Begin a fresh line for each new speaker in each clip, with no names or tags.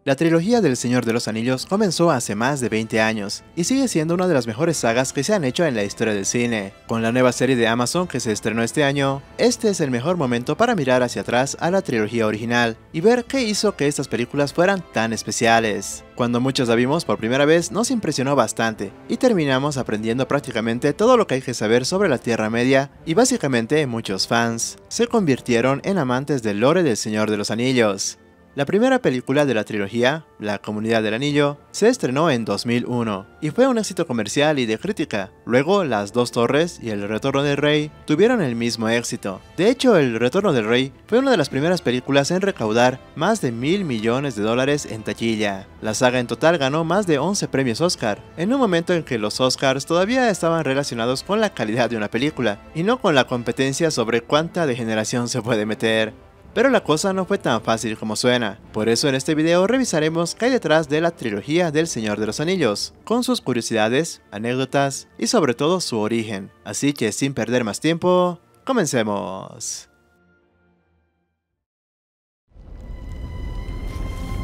La trilogía del Señor de los Anillos comenzó hace más de 20 años y sigue siendo una de las mejores sagas que se han hecho en la historia del cine. Con la nueva serie de Amazon que se estrenó este año, este es el mejor momento para mirar hacia atrás a la trilogía original y ver qué hizo que estas películas fueran tan especiales. Cuando muchos la vimos por primera vez nos impresionó bastante y terminamos aprendiendo prácticamente todo lo que hay que saber sobre la Tierra Media y básicamente muchos fans se convirtieron en amantes del lore del Señor de los Anillos. La primera película de la trilogía, La Comunidad del Anillo, se estrenó en 2001 y fue un éxito comercial y de crítica. Luego, Las Dos Torres y El Retorno del Rey tuvieron el mismo éxito. De hecho, El Retorno del Rey fue una de las primeras películas en recaudar más de $1.000 millones en taquilla. La saga en total ganó más de 11 premios Oscar, en un momento en que los Oscars todavía estaban relacionados con la calidad de una película y no con la competencia sobre cuánta degeneración se puede meter. Pero la cosa no fue tan fácil como suena, por eso en este video revisaremos qué hay detrás de la trilogía del Señor de los Anillos, con sus curiosidades, anécdotas y sobre todo su origen. Así que sin perder más tiempo, comencemos.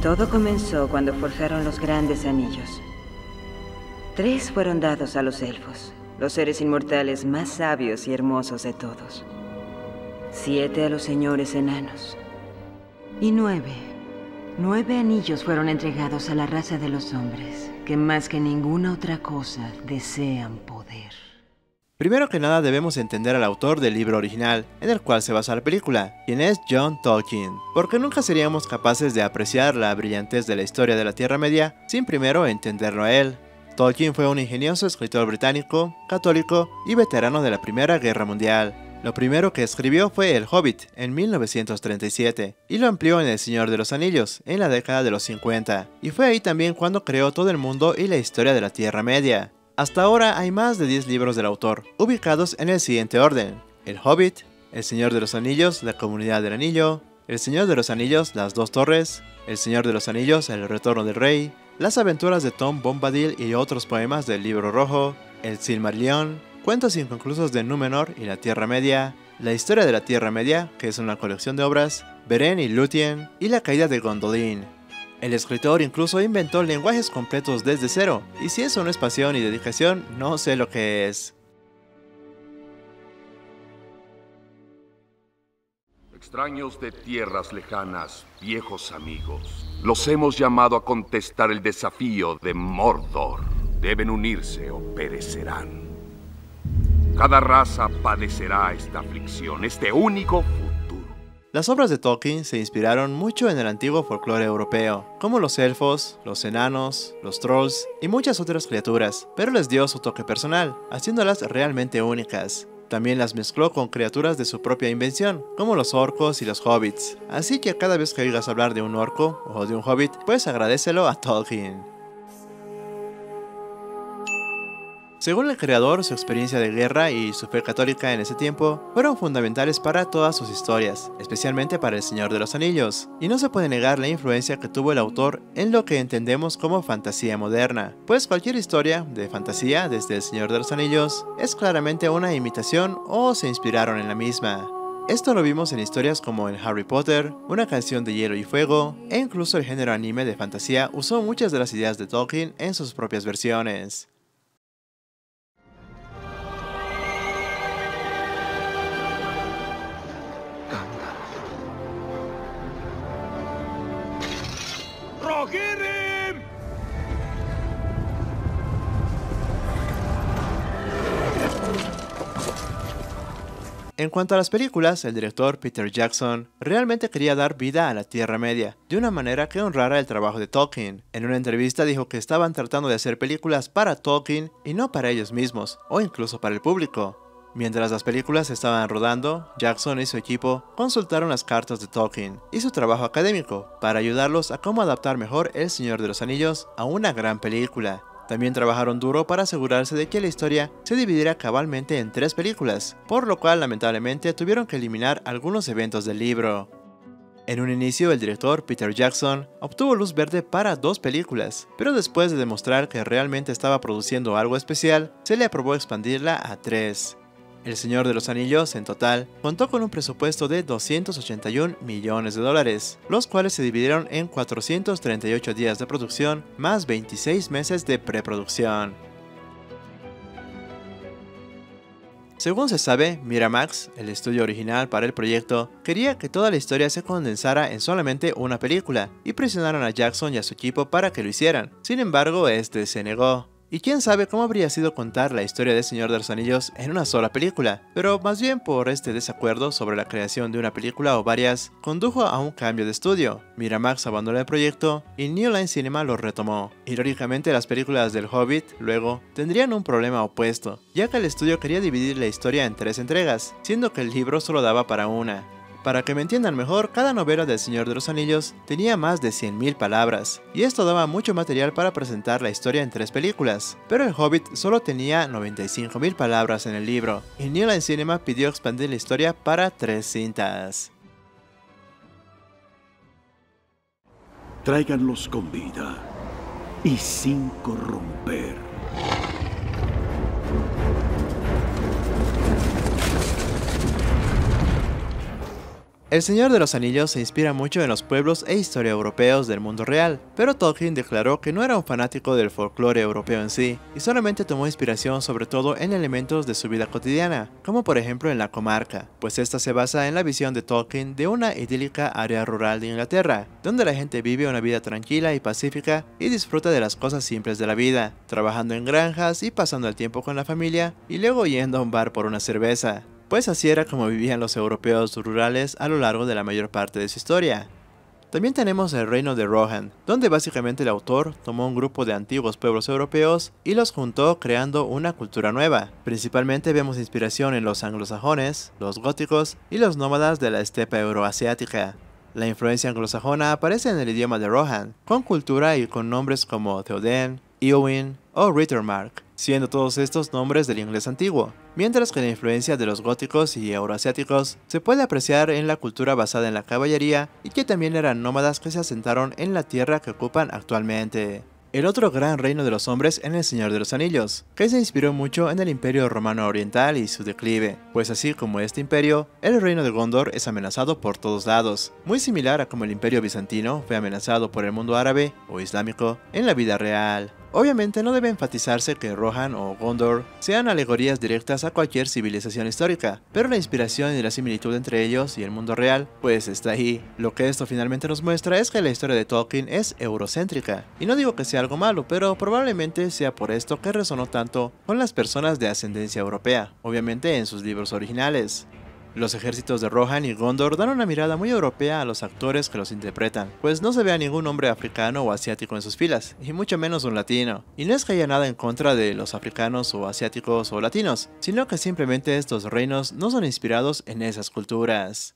Todo comenzó cuando forjaron los grandes anillos. 3 fueron dados a los elfos, los seres inmortales más sabios y hermosos de todos. 7 a los señores enanos. Y 9 anillos fueron entregados a la raza de los hombres, que más que ninguna otra cosa desean poder.
Primero que nada debemos entender al autor del libro original, en el cual se basa la película, quien es John Tolkien, porque nunca seríamos capaces de apreciar la brillantez de la historia de la Tierra Media sin primero entenderlo a él. Tolkien fue un ingenioso escritor británico, católico y veterano de la Primera Guerra Mundial. Lo primero que escribió fue El Hobbit en 1937 y lo amplió en El Señor de los Anillos en la década de los 50, y fue ahí también cuando creó todo el mundo y la historia de la Tierra Media. Hasta ahora hay más de 10 libros del autor, ubicados en el siguiente orden: El Hobbit, El Señor de los Anillos, La Comunidad del Anillo, El Señor de los Anillos, Las Dos Torres, El Señor de los Anillos, El Retorno del Rey, Las Aventuras de Tom Bombadil y otros poemas del Libro Rojo, El Silmarillion, Cuentos inconclusos de Númenor y la Tierra Media, La Historia de la Tierra Media, que es una colección de obras, Beren y Lúthien, y La Caída de Gondolin. El escritor incluso inventó lenguajes completos desde cero, y si eso no es pasión y dedicación, no sé lo que es.
Extraños de tierras lejanas, viejos amigos, los hemos llamado a contestar el desafío de Mordor. Deben unirse o perecerán. Cada raza padecerá esta aflicción, este único futuro.
Las obras de Tolkien se inspiraron mucho en el antiguo folclore europeo, como los elfos, los enanos, los trolls y muchas otras criaturas, pero les dio su toque personal, haciéndolas realmente únicas. También las mezcló con criaturas de su propia invención, como los orcos y los hobbits, así que cada vez que oigas hablar de un orco o de un hobbit, pues agradécelo a Tolkien. Según el creador, su experiencia de guerra y su fe católica en ese tiempo fueron fundamentales para todas sus historias, especialmente para El Señor de los Anillos, y no se puede negar la influencia que tuvo el autor en lo que entendemos como fantasía moderna, pues cualquier historia de fantasía desde El Señor de los Anillos es claramente una imitación o se inspiraron en la misma. Esto lo vimos en historias como en Harry Potter, Una canción de hielo y fuego, e incluso el género anime de fantasía usó muchas de las ideas de Tolkien en sus propias versiones. En cuanto a las películas, el director Peter Jackson realmente quería dar vida a la Tierra Media, de una manera que honrara el trabajo de Tolkien. En una entrevista dijo que estaban tratando de hacer películas para Tolkien y no para ellos mismos, o incluso para el público. Mientras las películas estaban rodando, Jackson y su equipo consultaron las cartas de Tolkien y su trabajo académico para ayudarlos a cómo adaptar mejor El Señor de los Anillos a una gran película. También trabajaron duro para asegurarse de que la historia se dividiera cabalmente en 3 películas, por lo cual lamentablemente tuvieron que eliminar algunos eventos del libro. En un inicio, el director Peter Jackson obtuvo luz verde para 2 películas, pero después de demostrar que realmente estaba produciendo algo especial, se le aprobó expandirla a 3. El Señor de los Anillos, en total, contó con un presupuesto de 281 millones de dólares, los cuales se dividieron en 438 días de producción más 26 meses de preproducción. Según se sabe, Miramax, el estudio original para el proyecto, quería que toda la historia se condensara en solamente una película, y presionaron a Jackson y a su equipo para que lo hicieran. Sin embargo, este se negó. Y quién sabe cómo habría sido contar la historia de Señor de los Anillos en una sola película, pero más bien por este desacuerdo sobre la creación de una película o varias, condujo a un cambio de estudio. Miramax abandonó el proyecto y New Line Cinema lo retomó. Irónicamente, las películas del Hobbit, luego, tendrían un problema opuesto, ya que el estudio quería dividir la historia en 3 entregas, siendo que el libro solo daba para una. Para que me entiendan mejor, cada novela del Señor de los Anillos tenía más de 100.000 palabras, y esto daba mucho material para presentar la historia en 3 películas, pero el Hobbit solo tenía 95.000 palabras en el libro, y New Line Cinema pidió expandir la historia para 3 cintas.
Tráiganlos con vida y sin corromper.
El Señor de los Anillos se inspira mucho en los pueblos e historia europeos del mundo real, pero Tolkien declaró que no era un fanático del folclore europeo en sí, y solamente tomó inspiración sobre todo en elementos de su vida cotidiana, como por ejemplo en la comarca, pues esta se basa en la visión de Tolkien de una idílica área rural de Inglaterra, donde la gente vive una vida tranquila y pacífica y disfruta de las cosas simples de la vida, trabajando en granjas y pasando el tiempo con la familia, y luego yendo a un bar por una cerveza. Pues así era como vivían los europeos rurales a lo largo de la mayor parte de su historia. También tenemos el reino de Rohan, donde básicamente el autor tomó un grupo de antiguos pueblos europeos y los juntó creando una cultura nueva. Principalmente vemos inspiración en los anglosajones, los góticos y los nómadas de la estepa euroasiática. La influencia anglosajona aparece en el idioma de Rohan, con cultura y con nombres como Theoden, Eowyn o Rittermark, siendo todos estos nombres del inglés antiguo, mientras que la influencia de los góticos y euroasiáticos se puede apreciar en la cultura basada en la caballería y que también eran nómadas que se asentaron en la tierra que ocupan actualmente. El otro gran reino de los hombres en El Señor de los Anillos, que se inspiró mucho en el Imperio Romano Oriental y su declive, pues así como este imperio, el reino de Gondor es amenazado por todos lados, muy similar a como el Imperio Bizantino fue amenazado por el mundo árabe o islámico en la vida real. Obviamente no debe enfatizarse que Rohan o Gondor sean alegorías directas a cualquier civilización histórica, pero la inspiración y la similitud entre ellos y el mundo real, pues está ahí. Lo que esto finalmente nos muestra es que la historia de Tolkien es eurocéntrica, y no digo que sea algo malo, pero probablemente sea por esto que resonó tanto con las personas de ascendencia europea, obviamente en sus libros originales. Los ejércitos de Rohan y Gondor dan una mirada muy europea a los actores que los interpretan, pues no se ve a ningún hombre africano o asiático en sus filas, y mucho menos un latino. Y no es que haya nada en contra de los africanos o asiáticos o latinos, sino que simplemente estos reinos no son inspirados en esas culturas.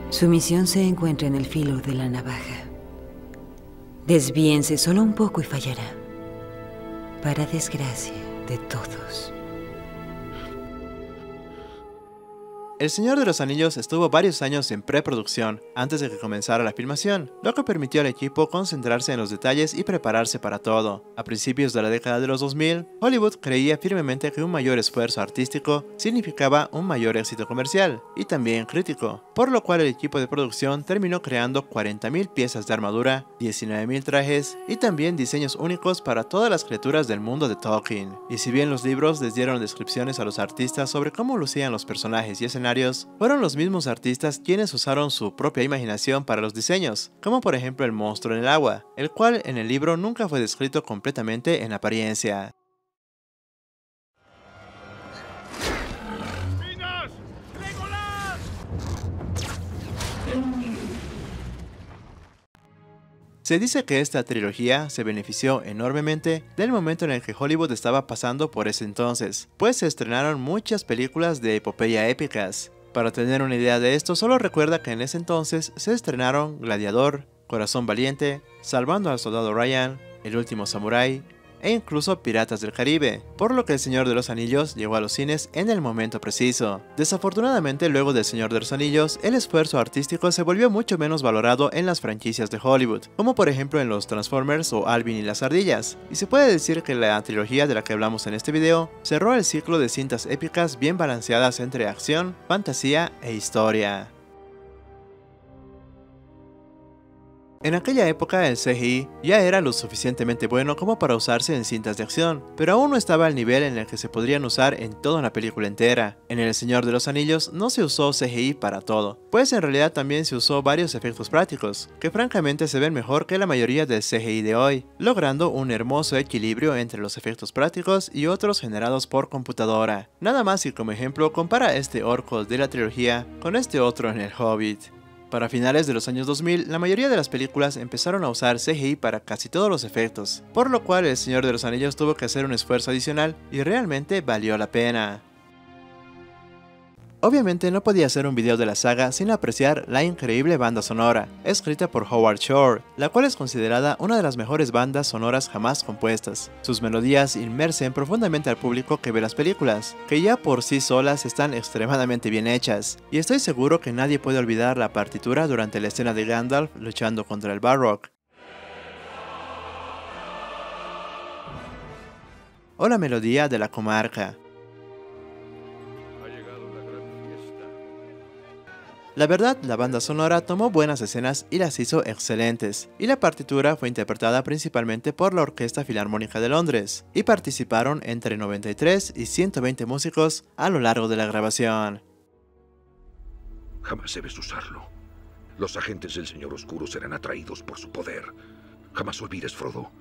Su misión se encuentra en el filo de la navaja. Desvíense solo un poco y fallará, para desgracia de todos.
El Señor de los Anillos estuvo varios años en preproducción antes de que comenzara la filmación, lo que permitió al equipo concentrarse en los detalles y prepararse para todo. A principios de la década de los 2000, Hollywood creía firmemente que un mayor esfuerzo artístico significaba un mayor éxito comercial y también crítico, por lo cual el equipo de producción terminó creando 40.000 piezas de armadura, 19.000 trajes y también diseños únicos para todas las criaturas del mundo de Tolkien. Y si bien los libros les dieron descripciones a los artistas sobre cómo lucían los personajes y escenarios, fueron los mismos artistas quienes usaron su propia imaginación para los diseños, como por ejemplo el monstruo en el agua, el cual en el libro nunca fue descrito completamente en apariencia. Se dice que esta trilogía se benefició enormemente del momento en el que Hollywood estaba pasando por ese entonces, pues se estrenaron muchas películas de epopeya épicas. Para tener una idea de esto, solo recuerda que en ese entonces se estrenaron Gladiador, Corazón Valiente, Salvando al Soldado Ryan, El Último Samurái, e incluso Piratas del Caribe, por lo que El Señor de los Anillos llegó a los cines en el momento preciso. Desafortunadamente, luego del Señor de los Anillos, el esfuerzo artístico se volvió mucho menos valorado en las franquicias de Hollywood, como por ejemplo en los Transformers o Alvin y las ardillas, y se puede decir que la trilogía de la que hablamos en este video cerró el ciclo de cintas épicas bien balanceadas entre acción, fantasía e historia. En aquella época el CGI ya era lo suficientemente bueno como para usarse en cintas de acción, pero aún no estaba al nivel en el que se podrían usar en toda una película entera. En El Señor de los Anillos no se usó CGI para todo, pues en realidad también se usó varios efectos prácticos, que francamente se ven mejor que la mayoría del CGI de hoy, logrando un hermoso equilibrio entre los efectos prácticos y otros generados por computadora. Nada más y como ejemplo, compara este orco de la trilogía con este otro en El Hobbit. Para finales de los años 2000, la mayoría de las películas empezaron a usar CGI para casi todos los efectos, por lo cual El Señor de los Anillos tuvo que hacer un esfuerzo adicional y realmente valió la pena. Obviamente no podía hacer un video de la saga sin apreciar la increíble banda sonora, escrita por Howard Shore, la cual es considerada una de las mejores bandas sonoras jamás compuestas. Sus melodías inmersen profundamente al público que ve las películas, que ya por sí solas están extremadamente bien hechas, y estoy seguro que nadie puede olvidar la partitura durante la escena de Gandalf luchando contra el Balrog, o la melodía de la comarca. La verdad, la banda sonora tomó buenas escenas y las hizo excelentes, y la partitura fue interpretada principalmente por la Orquesta Filarmónica de Londres, y participaron entre 93 y 120 músicos a lo largo de la grabación.
Jamás debes usarlo. Los agentes del Señor Oscuro serán atraídos por su poder. Jamás olvides, Frodo,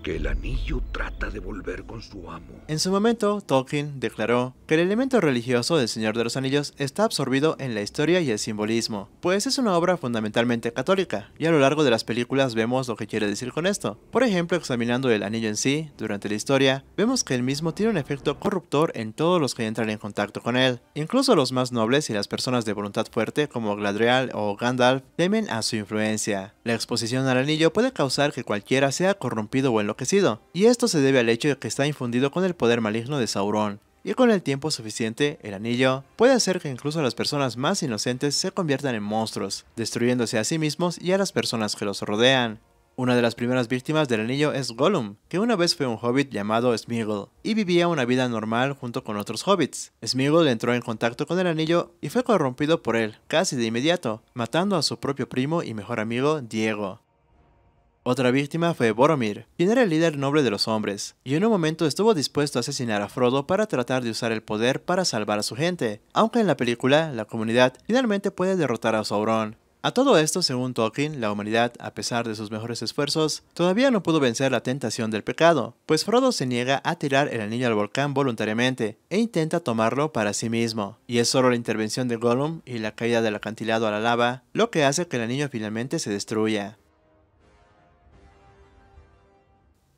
que el anillo trata de volver con su amo.
En su momento, Tolkien declaró que el elemento religioso del Señor de los Anillos está absorbido en la historia y el simbolismo, pues es una obra fundamentalmente católica, y a lo largo de las películas vemos lo que quiere decir con esto. Por ejemplo, examinando el anillo en sí, durante la historia, vemos que el mismo tiene un efecto corruptor en todos los que entran en contacto con él. Incluso los más nobles y las personas de voluntad fuerte, como Galadriel o Gandalf, temen a su influencia. La exposición al anillo puede causar que cualquiera sea corrompido o enloquecido, y esto se debe al hecho de que está infundido con el poder maligno de Sauron, y con el tiempo suficiente, el anillo puede hacer que incluso las personas más inocentes se conviertan en monstruos, destruyéndose a sí mismos y a las personas que los rodean. Una de las primeras víctimas del anillo es Gollum, que una vez fue un hobbit llamado Sméagol, y vivía una vida normal junto con otros hobbits. Sméagol entró en contacto con el anillo y fue corrompido por él, casi de inmediato, matando a su propio primo y mejor amigo, Diego. Otra víctima fue Boromir, quien era el líder noble de los hombres, y en un momento estuvo dispuesto a asesinar a Frodo para tratar de usar el poder para salvar a su gente, aunque en la película, la comunidad finalmente puede derrotar a Sauron. A todo esto, según Tolkien, la humanidad, a pesar de sus mejores esfuerzos, todavía no pudo vencer la tentación del pecado, pues Frodo se niega a tirar el anillo al volcán voluntariamente, e intenta tomarlo para sí mismo, y es solo la intervención de Gollum y la caída del acantilado a la lava, lo que hace que el anillo finalmente se destruya.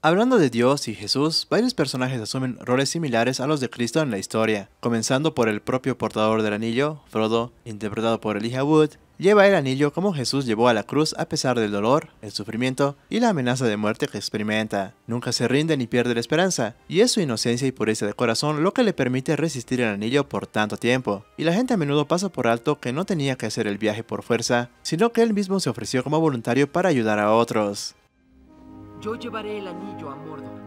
Hablando de Dios y Jesús, varios personajes asumen roles similares a los de Cristo en la historia, comenzando por el propio portador del anillo, Frodo, interpretado por Elijah Wood, lleva el anillo como Jesús llevó a la cruz a pesar del dolor, el sufrimiento y la amenaza de muerte que experimenta. Nunca se rinde ni pierde la esperanza, y es su inocencia y pureza de corazón lo que le permite resistir el anillo por tanto tiempo, y la gente a menudo pasa por alto que no tenía que hacer el viaje por fuerza, sino que él mismo se ofreció como voluntario para ayudar a otros.
Yo llevaré el anillo a Mordor.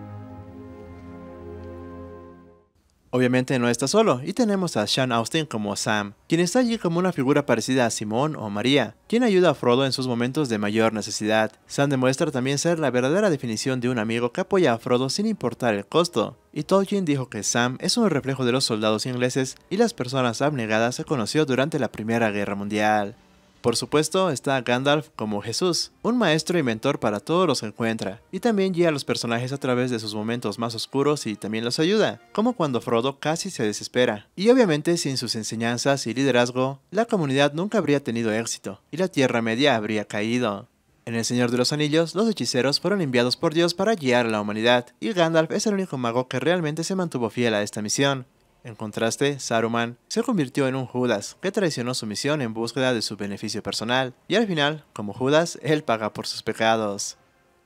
Obviamente no está solo, y tenemos a Sean Astin como Sam, quien está allí como una figura parecida a Simón o María, quien ayuda a Frodo en sus momentos de mayor necesidad. Sam demuestra también ser la verdadera definición de un amigo que apoya a Frodo sin importar el costo, y Tolkien dijo que Sam es un reflejo de los soldados ingleses y las personas abnegadas que conoció durante la Primera Guerra Mundial. Por supuesto está Gandalf como Jesús, un maestro y mentor para todos los que encuentra, y también guía a los personajes a través de sus momentos más oscuros y también los ayuda, como cuando Frodo casi se desespera. Y obviamente sin sus enseñanzas y liderazgo, la comunidad nunca habría tenido éxito, y la Tierra Media habría caído. En El Señor de los Anillos, los hechiceros fueron enviados por Dios para guiar a la humanidad, y Gandalf es el único mago que realmente se mantuvo fiel a esta misión. En contraste, Saruman se convirtió en un Judas que traicionó su misión en búsqueda de su beneficio personal, y al final, como Judas, él paga por sus pecados.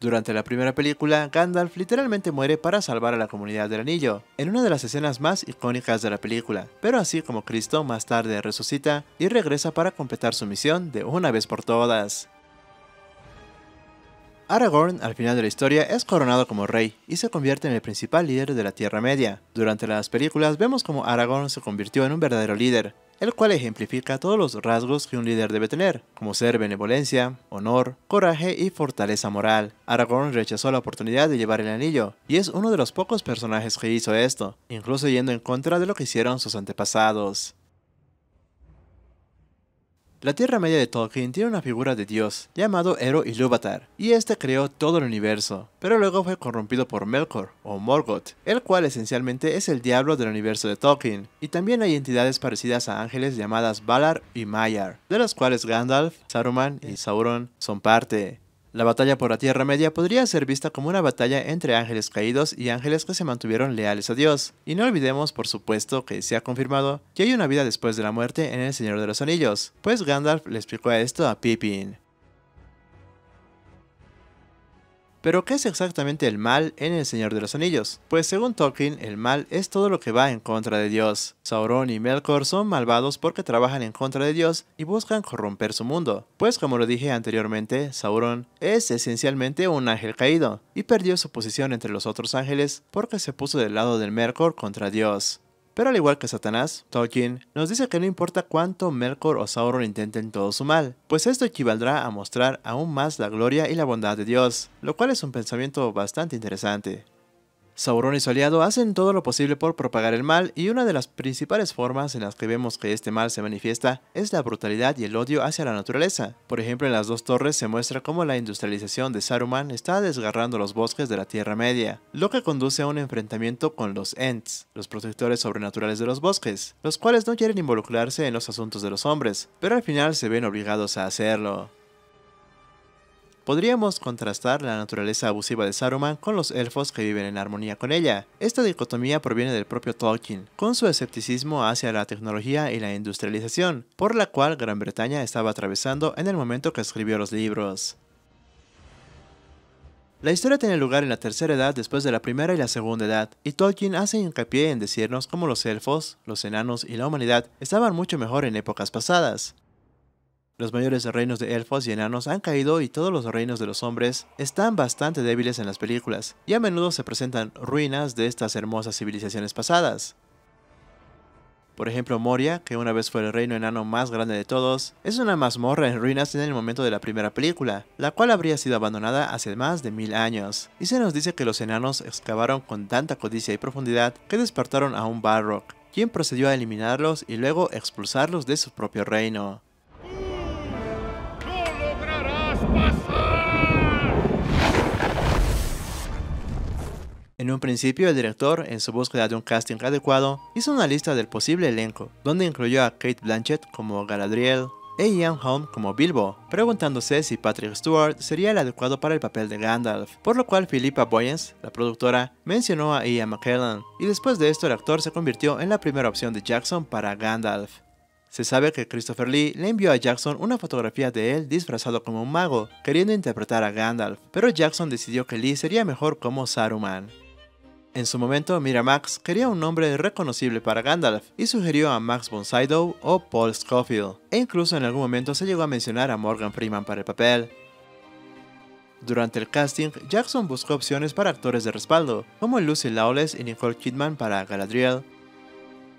Durante la primera película, Gandalf literalmente muere para salvar a la comunidad del anillo, en una de las escenas más icónicas de la película, pero así como Cristo más tarde resucita y regresa para completar su misión de una vez por todas. Aragorn, al final de la historia, es coronado como rey y se convierte en el principal líder de la Tierra Media. Durante las películas vemos como Aragorn se convirtió en un verdadero líder, el cual ejemplifica todos los rasgos que un líder debe tener, como ser benevolencia, honor, coraje y fortaleza moral. Aragorn rechazó la oportunidad de llevar el anillo, y es uno de los pocos personajes que hizo esto, incluso yendo en contra de lo que hicieron sus antepasados. La Tierra Media de Tolkien tiene una figura de Dios, llamado Ero Ilúvatar, y este creó todo el universo, pero luego fue corrompido por Melkor, o Morgoth, el cual esencialmente es el diablo del universo de Tolkien, y también hay entidades parecidas a ángeles llamadas Valar y Maiar, de las cuales Gandalf, Saruman y Sauron son parte. La batalla por la Tierra Media podría ser vista como una batalla entre ángeles caídos y ángeles que se mantuvieron leales a Dios. Y no olvidemos, por supuesto, que se ha confirmado que hay una vida después de la muerte en El Señor de los Anillos, pues Gandalf le explicó esto a Pippin. Pero ¿qué es exactamente el mal en El Señor de los Anillos? Pues según Tolkien, el mal es todo lo que va en contra de Dios. Sauron y Melkor son malvados porque trabajan en contra de Dios y buscan corromper su mundo. Pues como lo dije anteriormente, Sauron es esencialmente un ángel caído, y perdió su posición entre los otros ángeles porque se puso del lado del Melkor contra Dios. Pero al igual que Satanás, Tolkien nos dice que no importa cuánto Melkor o Sauron intenten todo su mal, pues esto equivaldrá a mostrar aún más la gloria y la bondad de Dios, lo cual es un pensamiento bastante interesante. Sauron y su aliado hacen todo lo posible por propagar el mal, y una de las principales formas en las que vemos que este mal se manifiesta es la brutalidad y el odio hacia la naturaleza. Por ejemplo, en las dos torres se muestra cómo la industrialización de Saruman está desgarrando los bosques de la Tierra Media, lo que conduce a un enfrentamiento con los Ents, los protectores sobrenaturales de los bosques, los cuales no quieren involucrarse en los asuntos de los hombres, pero al final se ven obligados a hacerlo. Podríamos contrastar la naturaleza abusiva de Saruman con los elfos que viven en armonía con ella. Esta dicotomía proviene del propio Tolkien, con su escepticismo hacia la tecnología y la industrialización, por la cual Gran Bretaña estaba atravesando en el momento que escribió los libros. La historia tiene lugar en la tercera edad después de la primera y la segunda edad, y Tolkien hace hincapié en decirnos cómo los elfos, los enanos y la humanidad estaban mucho mejor en épocas pasadas. Los mayores reinos de elfos y enanos han caído y todos los reinos de los hombres están bastante débiles en las películas, y a menudo se presentan ruinas de estas hermosas civilizaciones pasadas. Por ejemplo, Moria, que una vez fue el reino enano más grande de todos, es una mazmorra en ruinas en el momento de la primera película, la cual habría sido abandonada hace más de 1000 años, y se nos dice que los enanos excavaron con tanta codicia y profundidad que despertaron a un Balrog, quien procedió a eliminarlos y luego expulsarlos de su propio reino. En un principio, el director, en su búsqueda de un casting adecuado, hizo una lista del posible elenco, donde incluyó a Cate Blanchett como Galadriel e Ian Holm como Bilbo, preguntándose si Patrick Stewart sería el adecuado para el papel de Gandalf, por lo cual Philippa Boyens, la productora, mencionó a Ian McKellen, y después de esto el actor se convirtió en la primera opción de Jackson para Gandalf. Se sabe que Christopher Lee le envió a Jackson una fotografía de él disfrazado como un mago, queriendo interpretar a Gandalf, pero Jackson decidió que Lee sería mejor como Saruman. En su momento, Miramax quería un nombre reconocible para Gandalf y sugirió a Max von Sydow o Paul Scofield, e incluso en algún momento se llegó a mencionar a Morgan Freeman para el papel. Durante el casting, Jackson buscó opciones para actores de respaldo, como Lucy Lawless y Nicole Kidman para Galadriel,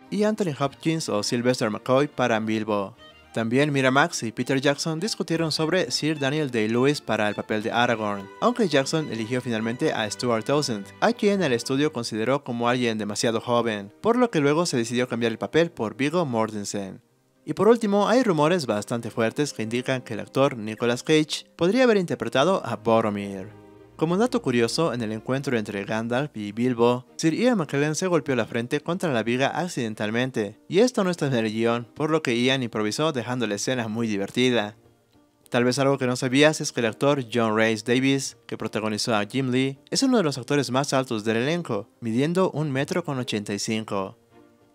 y Anthony Hopkins o Sylvester McCoy para Bilbo. También Miramax y Peter Jackson discutieron sobre Sir Daniel Day-Lewis para el papel de Aragorn, aunque Jackson eligió finalmente a Stuart Townsend, a quien el estudio consideró como alguien demasiado joven, por lo que luego se decidió cambiar el papel por Viggo Mortensen. Y por último, hay rumores bastante fuertes que indican que el actor Nicolas Cage podría haber interpretado a Boromir. Como dato curioso, en el encuentro entre Gandalf y Bilbo, Sir Ian McKellen se golpeó la frente contra la viga accidentalmente, y esto no está en el guión, por lo que Ian improvisó dejando la escena muy divertida. Tal vez algo que no sabías es que el actor John Rhys Davies, que protagonizó a Gimli, es uno de los actores más altos del elenco, midiendo 1,85 m.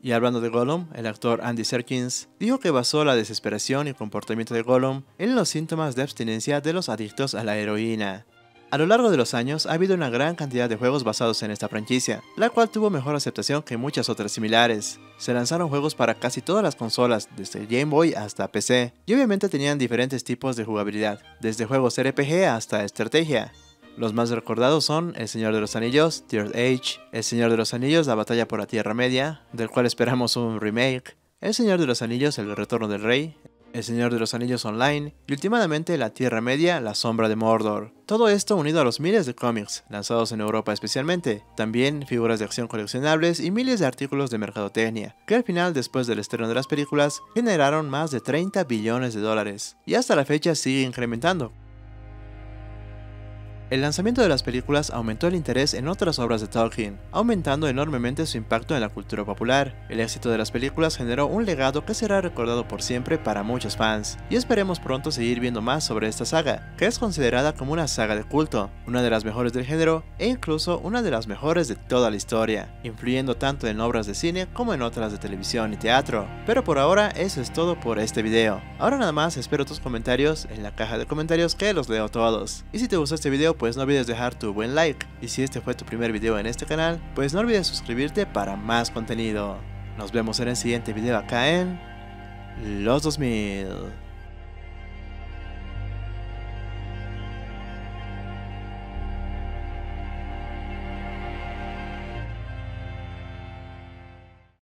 Y hablando de Gollum, el actor Andy Serkins dijo que basó la desesperación y comportamiento de Gollum en los síntomas de abstinencia de los adictos a la heroína. A lo largo de los años ha habido una gran cantidad de juegos basados en esta franquicia, la cual tuvo mejor aceptación que muchas otras similares. Se lanzaron juegos para casi todas las consolas, desde Game Boy hasta PC, y obviamente tenían diferentes tipos de jugabilidad, desde juegos RPG hasta estrategia. Los más recordados son El Señor de los Anillos, Third Age, El Señor de los Anillos, La Batalla por la Tierra Media, del cual esperamos un remake, El Señor de los Anillos, El Retorno del Rey, El Señor de los Anillos Online y últimamente La Tierra Media, La Sombra de Mordor. Todo esto unido a los miles de cómics, lanzados en Europa especialmente, también figuras de acción coleccionables y miles de artículos de mercadotecnia, que al final, después del estreno de las películas, generaron más de 30 billones de dólares, y hasta la fecha sigue incrementando. El lanzamiento de las películas aumentó el interés en otras obras de Tolkien, aumentando enormemente su impacto en la cultura popular. El éxito de las películas generó un legado que será recordado por siempre para muchos fans, y esperemos pronto seguir viendo más sobre esta saga, que es considerada como una saga de culto, una de las mejores del género e incluso una de las mejores de toda la historia, influyendo tanto en obras de cine como en otras de televisión y teatro. Pero por ahora eso es todo por este video. Ahora nada más espero tus comentarios en la caja de comentarios, que los leo todos. Y si te gustó este video, pues no olvides dejar tu buen like, y si este fue tu primer video en este canal, pues no olvides suscribirte para más contenido. Nos vemos en el siguiente video acá en Los 2000.